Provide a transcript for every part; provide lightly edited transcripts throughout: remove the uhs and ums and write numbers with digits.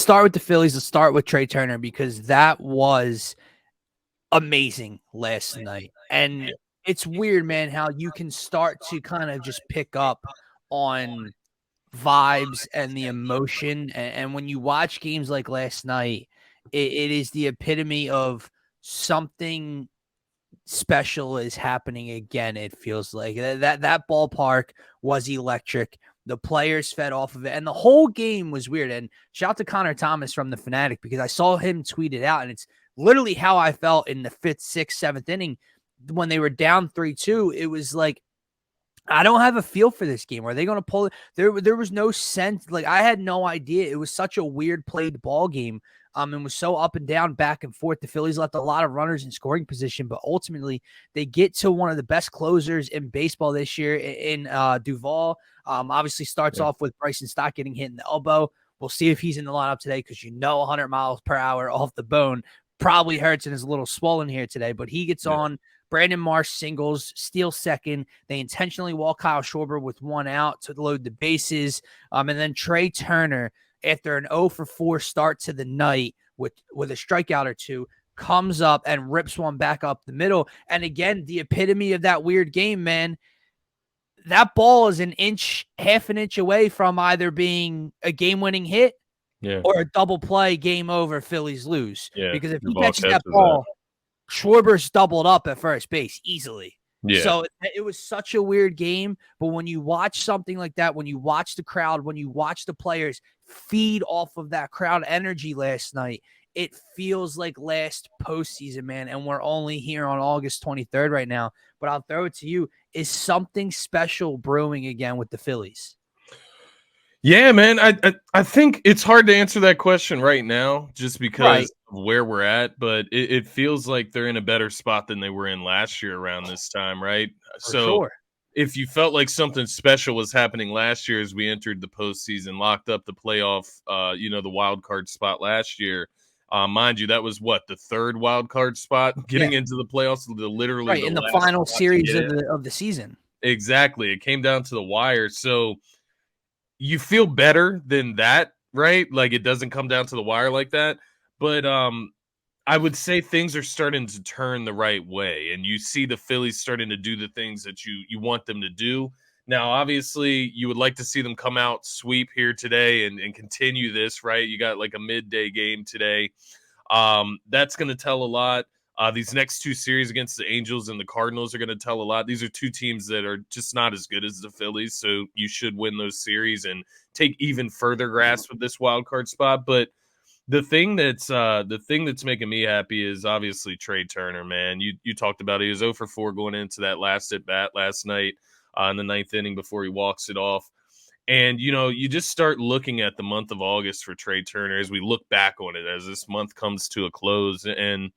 Start with the Phillies. Let's start with Trea Turner because that was amazing last night. And it's weird, man, how you can start to kind of just pick up on vibes and the emotion. And when you watch games like last night, it is the epitome of something special is happening again. It feels like that ballpark was electric. The players fed off of it, and the whole game was weird. And shout out to Connor Thomas from the Phanatic because I saw him tweet it out, and it's literally how I felt in the 5th, 6th, 7th inning when they were down 3-2. It was like, I don't have a feel for this game. Are they going to pull it? There was no sense. Like, I had no idea. It was such a weird played ball game. And was so up and down, back and forth. The Phillies left a lot of runners in scoring position, but ultimately they get to one of the best closers in baseball this year in Duvall. Obviously starts off with Bryson Stott getting hit in the elbow. We'll see if he's in the lineup today because 100 miles per hour off the bone probably hurts and is a little swollen here today, but he gets on. Brandon Marsh singles, steals second. They intentionally walk Kyle Schwarber with one out to load the bases. And then Trea Turner, after an 0-for-4 start to the night with a strikeout or two, comes up and rips one back up the middle. And again, the epitome of that weird game, man. That ball is half an inch away from either being a game-winning hit or a double play, game over, Phillies lose. Because if he catches that ball, Schwarber's doubled up at first base easily. So it was such a weird game. But when you watch something like that, when you watch the crowd, when you watch the players feed off of that crowd energy last night, it feels like last postseason, man. And we're only here on August 23rd right now. But I'll throw it to you. Is something special brewing again with the Phillies? Yeah, man. I think it's hard to answer that question right now just because of where we're at, but it feels like they're in a better spot than they were in last yeare around this time, right? If you felt like something special was happening last year as we entered the postseason, locked up the playoff, the wild card spot last year, mind you, that was the third wild card spot getting into the playoffs, literally in the final series of the season. Exactly. It came down to the wire. So you feel better than that, right? Like it doesn't come down to the wire like that. But I would say things are starting to turn the right way, and you see the Phillies starting to do the things that you want them to do. Now, obviously, you would like to see them come out, sweep here today, and continue this, right? You got like a midday game today. That's going to tell a lot. These next two series against the Angels and the Cardinals are going to tell a lot. These are two teams that are just not as good as the Phillies, so you should win those series and take even further grasp of this wild card spot. But the thing that's making me happy is obviously Trea Turner, man. You talked about it. He was 0-for-4 going into that last at bat last night in the 9th inning before he walks it off. And, you just start looking at the month of August for Trea Turner as we look back on it, as this month comes to a close. And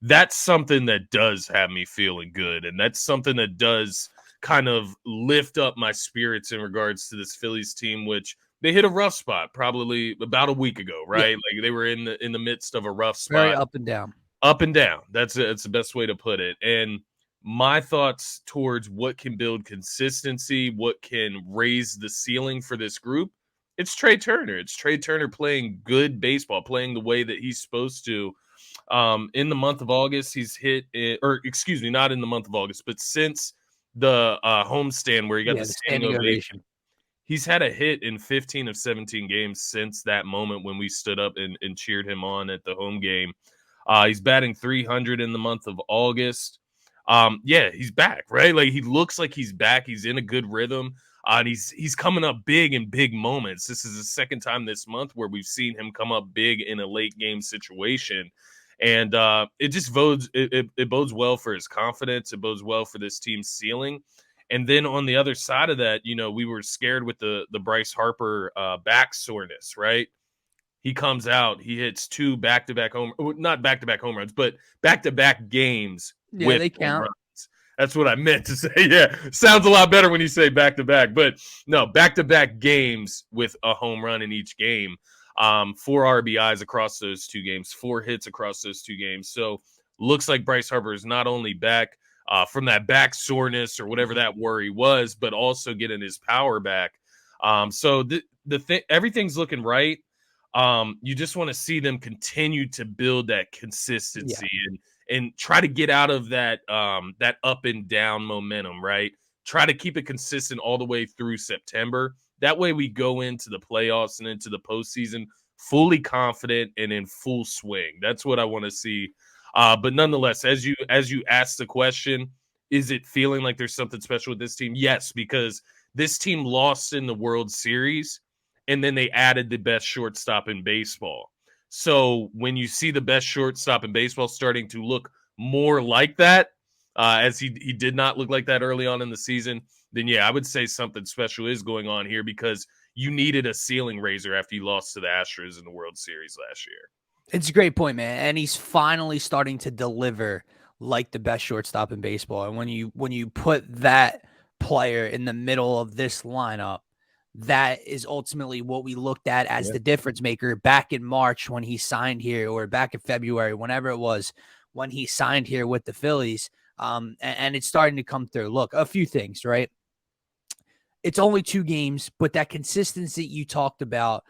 that's something that does have me feeling good. And that's something that does kind of lift up my spirits in regards to this Phillies team, which they hit a rough spot probably about a week ago, right? Like they were in the midst of a rough spot. Very up and down. Up and down. That's the best way to put it. And my thoughts towards what can build consistency, what can raise the ceiling for this group, it's Trea Turner. It's Trea Turner playing good baseball, playing the way that he's supposed to. In the month of August, he's not in the month of August, but since the homestand where he got the standing ovation, he's had a hit in 15 of 17 games since that moment when we stood up and cheered him on at the home game. He's batting 300 in the month of August. He's back, right? Like he looks like he's back. He's in a good rhythm. And he's coming up big in big moments. This is the second time this month where we've seen him come up big in a late game situation. And it just bodes well for his confidence. It bodes well for this team's ceiling. And then on the other side of that, we were scared with the Bryce Harper back soreness, right? He comes out, he hits two back-to-back not back-to-back home runs, but back-to-back games with they count. home runs. That's what I meant to say. Yeah, sounds a lot better when you say back-to-back, but no, back-to-back games with a home run in each game. 4 RBIs across those 2 games, 4 hits across those 2 games. So looks like Bryce Harper is not only back from that back soreness or whatever that worry was, but also getting his power back. So everything's looking right. You just want to see them continue to build that Yeah. consistency and try to get out of that that up and down momentum, right? Try to keep it consistent all the way through September. That way we go into the playoffs and into the postseason fully confident and in full swing. That's what I want to see. But nonetheless, as you ask the question, is it feeling like there's something special with this team? Yes, because this team lost in the World Series and then they added the best shortstop in baseball. So when you see the best shortstop in baseball starting to look more like that, as he did not look like that early on in the season, then yeah, I would say something special is going on here because you needed a ceiling raiser after you lost to the Astros in the World Series last year. It's a great point, man. And he's finally starting to deliver like the best shortstop in baseball. And when you put that player in the middle of this lineup, that is ultimately what we looked at as the difference maker back in March when he signed here, or back in February, whenever it was when he signed here with the Phillies. And it's starting to come through. Look, a few things, right? It's only 2 games, but that consistency you talked about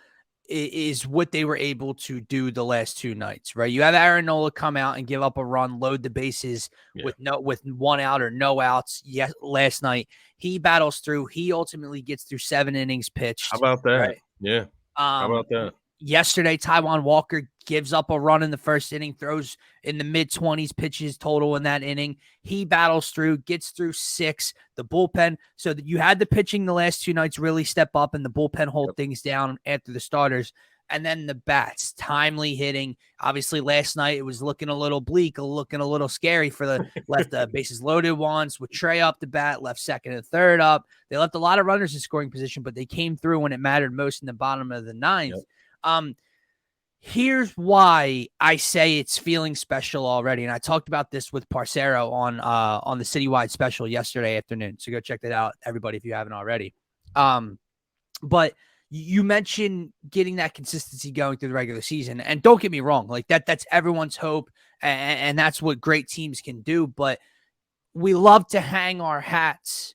is what they were able to do the last 2 nights, right? You have Aaron Nola come out and give up a run, load the bases with 1 out or no outs. Yes, last night he battles through. He ultimately gets through 7 innings pitched. How about that? Right? Yeah. How about that? Yesterday, Taijuan Walker gives up a run in the first inning, throws in the mid-20s pitches total in that inning. He battles through, gets through 6. The bullpen, so that you had the pitching the last 2 nights really step up, and the bullpen hold things down after the starters. And then the bats, timely hitting. Obviously, last night it was looking a little bleak, looking a little scary for the left bases loaded ones with Trea up the bat, left second and third up. They left a lot of runners in scoring position, but they came through when it mattered most in the bottom of the 9th. Here's why I say it's feeling special already. And I talked about this with Parcero on the Citywide special yesterday afternoon. So go check that out, everybody, if you haven't already. But you mentioned getting that consistency going through the regular season. And don't get me wrong, like that's everyone's hope. And that's what great teams can do. But we love to hang our hats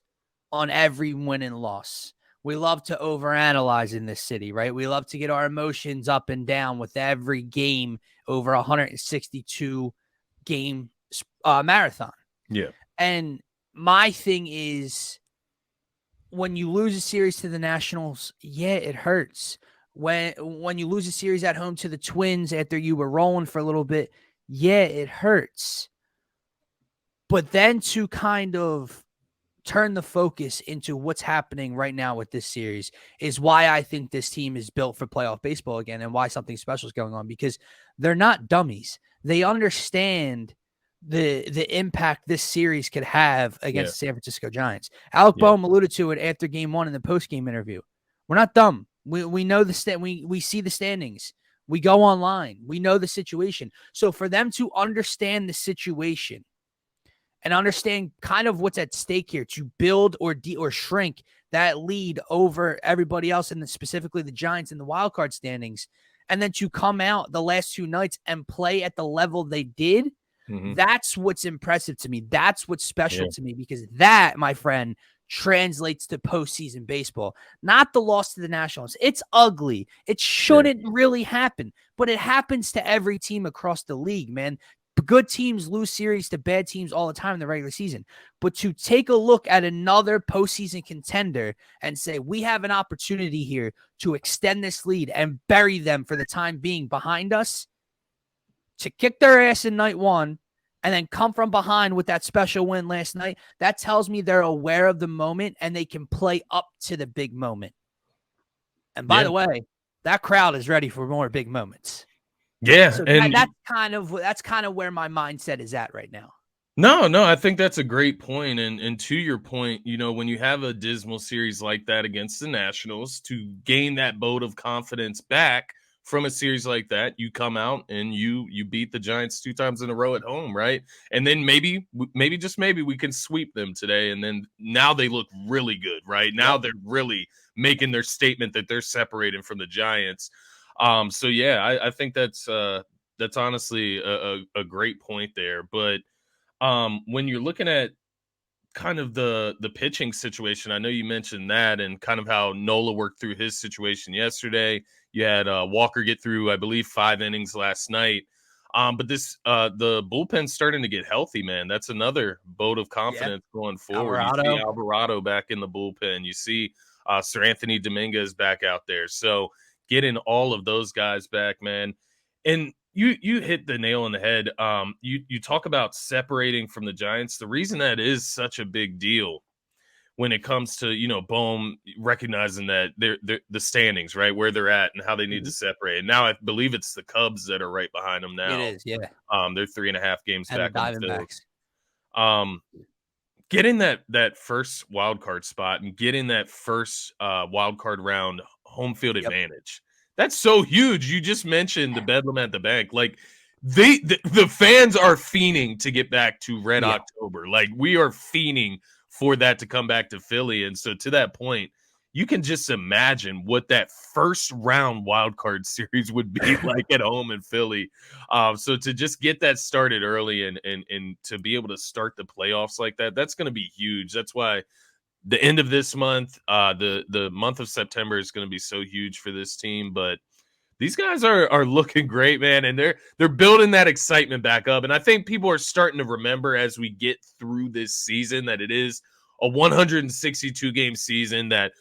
on every win and loss. We love to overanalyze in this city, right? We love to get our emotions up and down with every game over 162 game marathon. Yeah. And my thing is, when you lose a series to the Nationals, yeah, it hurts. When you lose a series at home to the Twins after you were rolling for a little bit, yeah, it hurts. But then to kind of turn the focus into what's happening right now with this series is why I think this team is built for playoff baseball again, and why something special is going on, because they're not dummies. They understand the impact this series could have against the San Francisco Giants. Alec Boehm alluded to it after game 1 in the post-game interview. We're not dumb. We know we see the standings. We go online. We know the situation. So for them to understand the situation and understand kind of what's at stake here, to build or shrink that lead over everybody else, and specifically the Giants in the wild card standings, and then to come out the last 2 nights and play at the level they did, that's what's impressive to me. That's what's special to me, because that, my friend, translates to postseason baseball. Not the loss to the Nationals. It's ugly. It shouldn't really happen, but it happens to every team across the league, man. Good teams lose series to bad teams all the time in the regular season. But to take a look at another postseason contender and say, we have an opportunity here to extend this lead and bury them for the time being behind us, to kick their ass in night 1 and then come from behind with that special win last night, that tells me they're aware of the moment and they can play up to the big moment. And by the way, that crowd is ready for more big moments. Yeah, so and that's kind of where my mindset is at right now. No, I think that's a great point. And to your point, when you have a dismal series like that against the Nationals, to gain that boat of confidence back from a series like that, you come out and you beat the Giants 2 times in a row at home, right? And then maybe just maybe we can sweep them today, and then now they look really good, right? Now they're really making their statement that they're separating from the Giants. So yeah, I think that's honestly a great point there. But when you're looking at kind of the pitching situation, I know you mentioned that, and kind of how Nola worked through his situation yesterday, You had Walker get through, I believe, 5 innings last night. But the bullpen's starting to get healthy, man. That's another vote of confidence going forward. You see Alvarado back in the bullpen. You see Sir Anthony Dominguez back out there. So getting all of those guys back, man. And you hit the nail on the head. You talk about separating from the Giants. The reason that is such a big deal when it comes to, Bohm recognizing that they're the standings, right, where they're at and how they need to separate. And now I believe it's the Cubs that are right behind them now. It is, yeah. They're 3.5 games And back the on the Diamondbacks. Phillies. Getting that first wild card spot and getting that first wild card round home field advantage. That's so huge. You just mentioned the Bedlam at the Bank. Like the fans are fiending to get back to Red October. Like we are fiending for that to come back to Philly. And so to that point, you can just imagine what that first round wild card series would be like at home in Philly. So to just get that started early and to be able to start the playoffs like that, that's going to be huge. That's why the end of this month, the month of September is going to be so huge for this team. But these guys are looking great, man, and they're building that excitement back up. And I think people are starting to remember as we get through this season that it is a 162 game season, that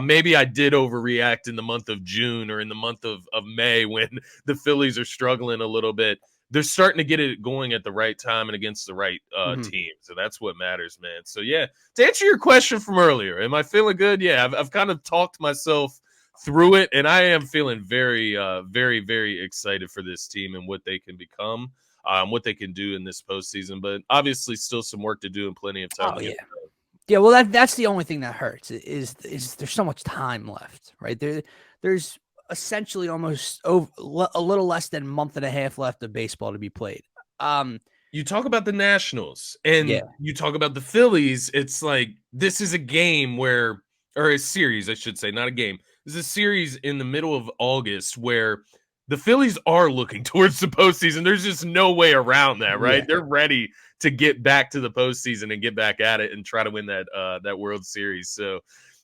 maybe I did overreact in the month of June or in the month of May when the Phillies are struggling a little bit. They're starting to get it going at the right time and against the right teams. So that's what matters, man. So yeah, to answer your question from earlier, am I feeling good? Yeah, I've kind of talked myself through it, and I am feeling very, very, very excited for this team and what they can become, what they can do in this postseason. But obviously, still some work to do and plenty of time. Yeah. Well, that's the only thing that hurts is there's so much time left, right? There's essentially almost a little less than a month and a half left of baseball to be played. You talk about the Nationals and you talk about the Phillies. It's like this is a game or a series, I should say, not a game. This is a series in the middle of August where the Phillies are looking towards the postseason. There's just no way around that, right? Yeah. They're ready to get back to the postseason and get back at it and try to win that World Series. So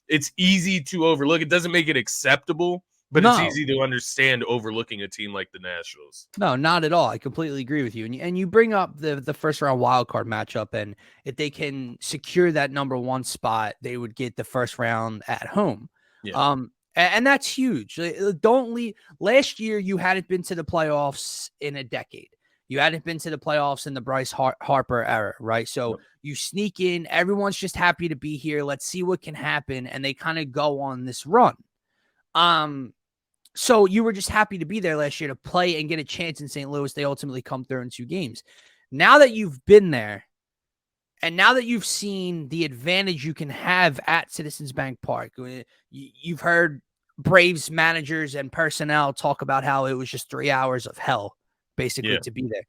it's easy to overlook. It doesn't make it acceptable, but it's easy to understand overlooking a team like the Nationals. No, not at all. I completely agree with you. And you bring up the first round wild card matchup, and if they can secure that number one spot, they would get the first round at home. Yeah. And that's huge. Don't leave. Last year, you hadn't been to the playoffs in a decade. You hadn't been to the playoffs in the Bryce Harper era, right? So you sneak in. Everyone's just happy to be here. Let's see what can happen. And they kind of go on this run. So you were just happy to be there last year to play and get a chance in St. Louis. They ultimately come through in 2 games. Now that you've been there, and now that you've seen the advantage you can have at Citizens Bank Park, you've heard Braves managers and personnel talk about how it was just 3 hours of hell, basically, to be there.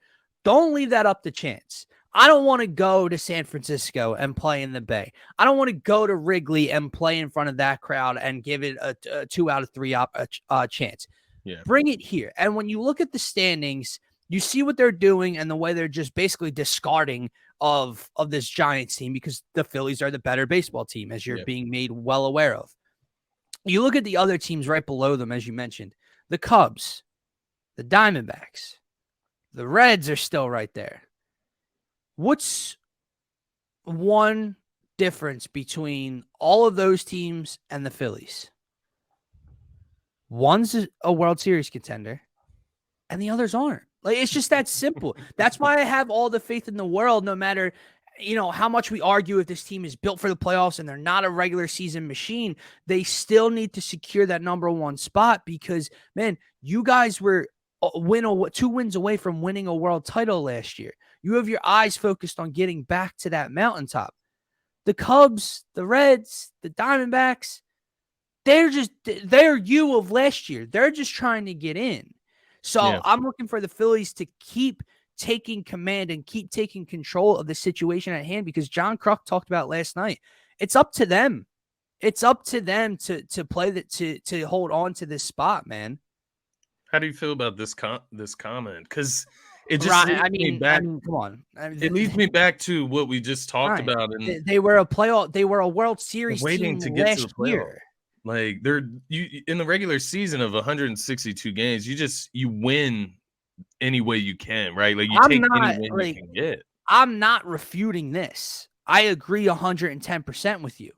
Don't leave that up to chance. I don't want to go to San Francisco and play in the Bay. I don't want to go to Wrigley and play in front of that crowd and give it a 2 out of 3 chance. Yeah. Bring it here. And when you look at the standings, you see what they're doing and the way they're just basically discarding of this Giants team, because the Phillies are the better baseball team, as you're being made well aware of. You look at the other teams right below them, as you mentioned, the Cubs, the Diamondbacks, the Reds are still right there. What's one difference between all of those teams and the Phillies? One's a World Series contender and the others aren't. Like, it's just that simple. That's why I have all the faith in the world, no matter, how much we argue if this team is built for the playoffs and they're not a regular season machine. They still need to secure that number one spot because, man, you guys were 2 wins away from winning a world title last year. You have your eyes focused on getting back to that mountaintop. The Cubs, the Reds, the Diamondbacks, they're you of last year. They're just trying to get in. So I'm looking for the Phillies to keep taking command and keep taking control of the situation at hand, because John Kruk talked about last night. It's up to them. It's up to them to play that, to hold on to this spot, man. How do you feel about this comment? Because it just come on. It leads me back to what we just talked about. And they were a World Series waiting team to get last to the playoff. year. Like you in the regular season of 162 games, you win any way you can, right? Like you I'm take any not win you like can get. I'm not refuting this. I agree 110% with you.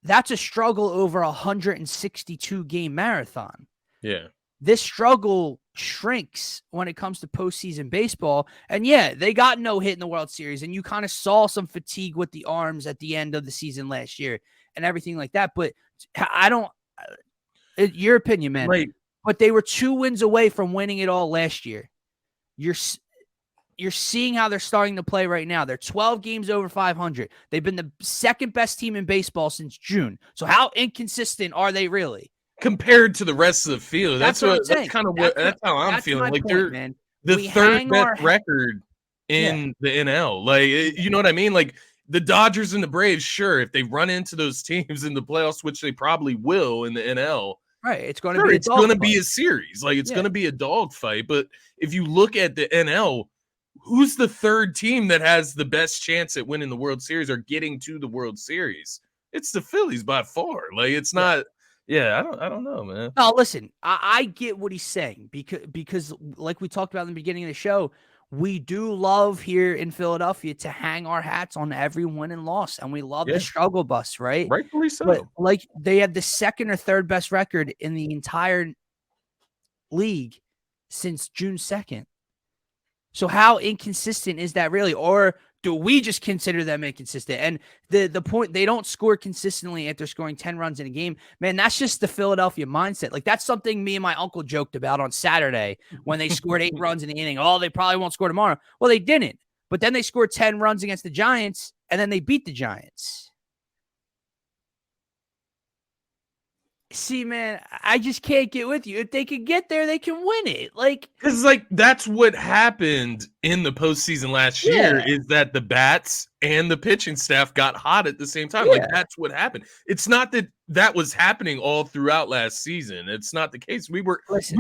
That's a struggle over a 162 game marathon. Yeah. This struggle shrinks when it comes to postseason baseball. And yeah, they got no hit in the World Series, and you kind of saw some fatigue with the arms at the end of the season last year and everything like that. But I don't, your opinion, man. Like, But they were 2 wins away from winning it all last year. You're seeing how they're starting to play right now. They're 12 games over 500. They've been the second best team in baseball since June. So how inconsistent are they really? compared to the rest of the field, That's what I'm saying. that's how I'm feeling. Like point, they're man. the We third hang best our record in the NL. Like, you know what I mean? Like the Dodgers and the Braves, sure, if they run into those teams in the playoffs, which they probably will in the NL, right. It's going to sure, be it's going to be a series. Like it's going to be a dogfight. But if you look at the NL, who's the third team that has the best chance at winning the World Series or getting to the World Series? It's the Phillies by far. Like it's not. Yeah, I don't know, man. No, listen, I get what he's saying because like we talked about in the beginning of the show, we do love here in Philadelphia to hang our hats on every win and loss, and we love the struggle bus, right? Rightfully so. But like they had the second or third best record in the entire league since June 2nd. So how inconsistent is that really? Or do we just consider them inconsistent? And the point, they don't score consistently after scoring 10 runs in a game. Man, that's just the Philadelphia mindset. Like that's something me and my uncle joked about on Saturday when they scored 8 runs in the inning. Oh, they probably won't score tomorrow. Well, they didn't. But then they scored 10 runs against the Giants, and then they beat the Giants. See, man, I just can't get with you. If they can get there, they can win it. Like, because like that's what happened in the postseason last year is that the bats and the pitching staff got hot at the same time. Like that's what happened. It's not that was happening all throughout last season. It's not the case. We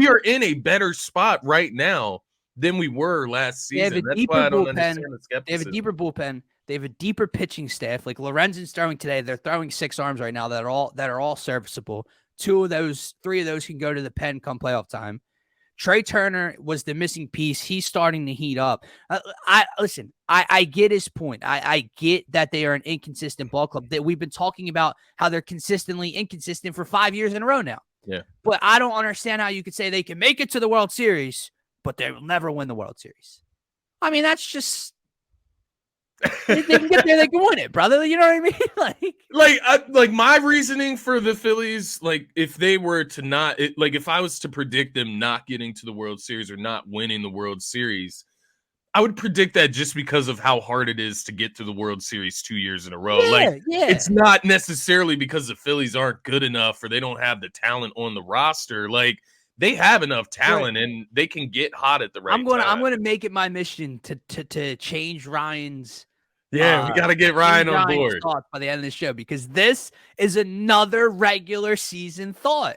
are in a better spot right now than we were last season. That's why I don't understand the skepticism. They have a deeper bullpen. They have a deeper pitching staff. Like Lorenzen's throwing today. They're throwing 6 arms right now that are all serviceable. 3 of those can go to the pen come playoff time. Trea Turner was the missing piece. He's starting to heat up. I get his point. I get that they are an inconsistent ball club. That we've been talking about how they're consistently inconsistent for 5 years in a row now. Yeah. But I don't understand how you could say they can make it to the World Series, but they will never win the World Series. I mean, that's just they can get there, they can win it, brother. You know what I mean? like my reasoning for the Phillies, like if they were to not, if I was to predict them not getting to the World Series or not winning the World Series, I would predict that just because of how hard it is to get to the World Series 2 years in a row. It's not necessarily because the Phillies aren't good enough or they don't have the talent on the roster. Like they have enough talent and they can get hot at the right time. I'm gonna make it my mission to change Ryan's. Yeah, we got to get Ryan on board by the end of the show because this is another regular season thought.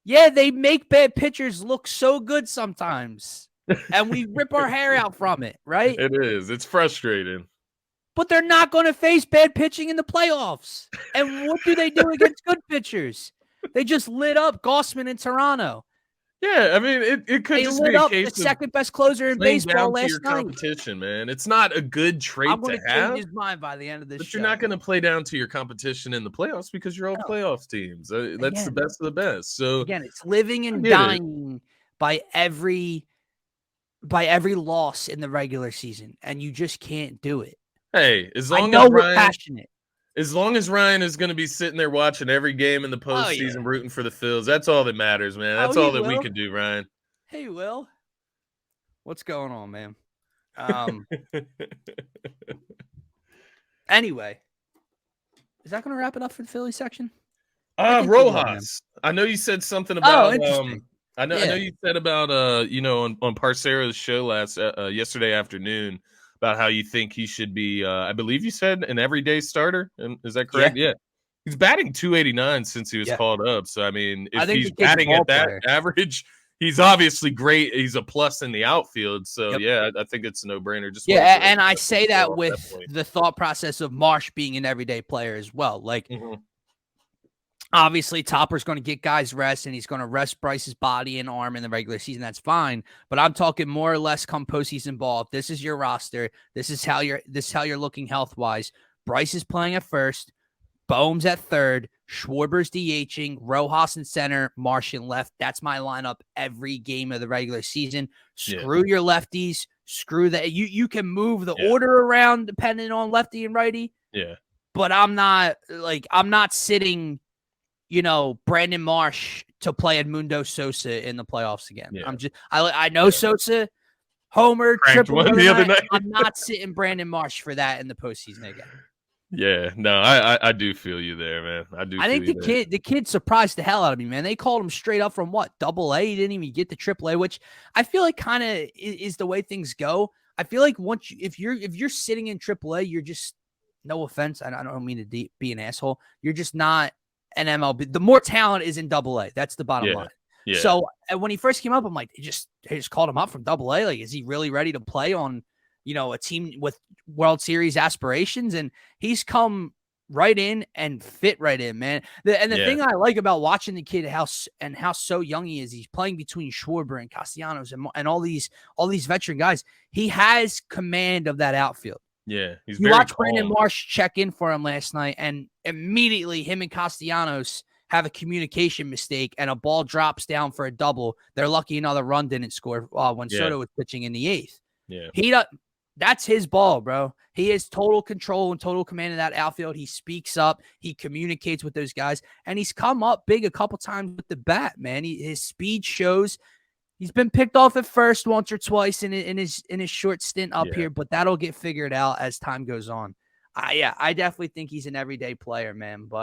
Yeah, they make bad pitchers look so good sometimes, and we rip our hair out from it, right? It is. It's frustrating. But they're not going to face bad pitching in the playoffs. And what do they do against good pitchers? They just lit up Gossman in Toronto. Yeah, I mean, it could just be a case of the second best closer in baseball last night. Competition, man. It's not a good trait I'm to have. Change his mind by the end of this. But you're not going to play down to your competition in the playoffs because you're all playoff teams. That's the best of the best. So again, it's living and dying by every loss in the regular season, and you just can't do it. Hey, we're passionate. As long as Ryan is going to be sitting there watching every game in the postseason, rooting for the Phils, that's all that matters, man. That's all that we can do, Ryan. Hey, Will. What's going on, man? Anyway, is that going to wrap it up for the Philly section? Rojas. I know you said something about. I know you said about on Parcero's show yesterday afternoon about how you think he should be. I believe you said an everyday starter. Is that correct? Yeah. He's batting .289 since he was called up. So I mean, if he's batting at that average, he's obviously great. He's a plus in the outfield. So I think it's a no-brainer. And I say that with the thought process of Marsh being an everyday player as well. Like Obviously, Topper's going to get guys rest, and he's going to rest Bryce's body and arm in the regular season. That's fine. But I'm talking more or less come postseason ball. If this is your roster, this is how you're looking health wise. Bryce is playing at first, Bohm's at third, Schwarber's DHing, Rojas in center, Marsh in left. That's my lineup every game of the regular season. Screw your lefties. Screw that. You can move the order around depending on lefty and righty. Yeah. But I'm not sitting, Brandon Marsh to play Edmundo Sosa in the playoffs again. Yeah. I know Sosa, homer, triple the other night. I'm not sitting Brandon Marsh for that in the postseason again. Yeah, no, I do feel you there, man. I think the kid surprised the hell out of me, man. They called him straight up from what, AA? He didn't even get to AAA, which I feel like kind of is the way things go. I feel like if you're sitting in AAA, you're just, no offense, I don't mean to be an asshole, you're just not an MLB. The more talent is in AA. That's the bottom line. Yeah. So when he first came up, I'm like, they just called him up from AA. Like, is he really ready to play on, a team with World Series aspirations? And he's come right in and fit right in, man. The thing I like about watching the kid, how so young he is, he's playing between Schwarber and Castellanos and all these veteran guys. He has command of that outfield. Yeah, he's you watch Brandon Marsh check in for him last night, and immediately him and Castellanos have a communication mistake, and a ball drops down for a double. They're lucky another run didn't score when Soto was pitching in the eighth. Yeah, that's his ball, bro. He has total control and total command of that outfield. He speaks up, he communicates with those guys, and he's come up big a couple times with the bat, man. His speed shows. He's been picked off at first once or twice in his short stint up here, but that'll get figured out as time goes on. I definitely think he's an everyday player, man. But